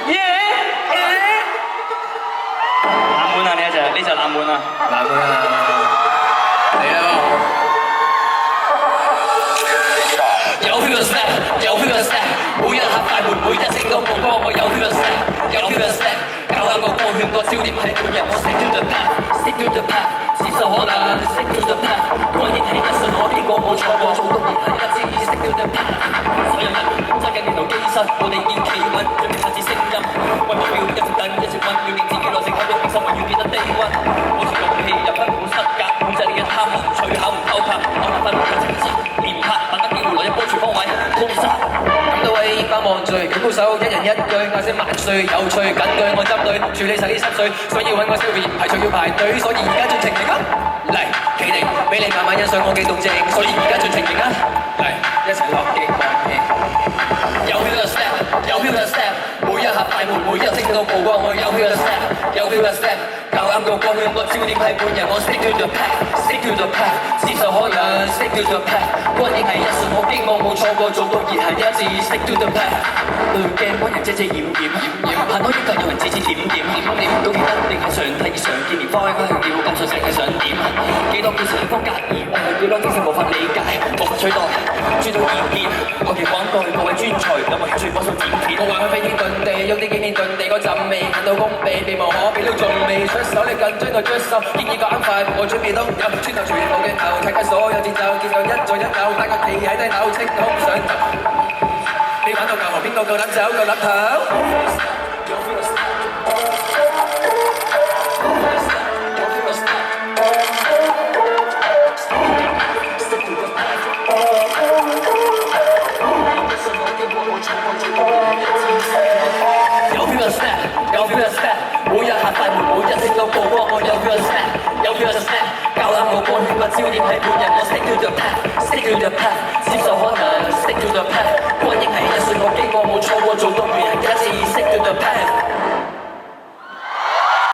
耶！冷門啊，呢隻冷門啊，冷門啊，嚟啦！有 feel 嘅 step， 有 feel 嘅 step， 每一下快活，每一聲都曝光，我有 feel 嘅 step， 有 feel 嘅 step， 搞啱個光圈個焦點喺每日，我 stick to the path，stick to the path， 接受可能 stick to the path， 關鍵係一瞬我邊個冇錯過，做到而係一致 stick to the path， 所有人揸緊電腦機身，我哋要企穩，準備發自聲音，為目標一直等，一直揾，要令自己內成口到平心，我要記得低溫，好似勇氣入不冇失格，控制你嘅貪婪，隨口唔偷拍，我下分嘅情節，連拍，等得機會來一波全方位，通殺。咁多位百望罪，舉高手，一人一句，嗌聲萬歲，有趣緊句，我針對處理晒啲濕碎，所以揾我消費，排除要排隊，所以而家盡情嚟啊！嚟，企定，俾你慢慢欣賞我嘅動靜，所以而家盡情嚟啊！嚟，一齊落勁落勁，有 feel 嘅 step， 有 feel 嘅 step， 每一下快活，每一聲都曝光，我有 feel 嘅 step， 有 feel 嘅 step， 搞啱個光圈，個焦點係半日，我 stick to the path，stick to the path， 接受可能 stick to the path， 關鍵係一瞬我邊個冇錯過，做到而係一致 stick to the path， 對鏡幫人遮遮掩掩，行多一格有人指指點點，都記得定係常睇常見，連花開花要咁信息係想點，幾多故事風格而我係幾多精神無法理解，無法取代，轉到意見，我嘅廣告各位專才，有冇興趣幫手剪片？我話佢飛天遁地，用啲驚天遁地嗰陣味，近到攻鼻，避無可避都仲未出手，你緊張我出手，建議趕快，我準備都有，穿透全部嘅頭，睇緊所有節奏，節奏一左一右，大家企喺低頭，清空上頭，你玩到舊河邊個夠膽走，夠膽頭？有 feel 嘅 step， 有 feel 嘅 step， 每一下快活，每一聲都曝光，我有 feel 嘅 step， 有 feel 嘅 step， 搞啱個光圈個焦點係半日，我 stick to the path，stick to the path， 接受可能 stick to the path， 關鍵係一瞬我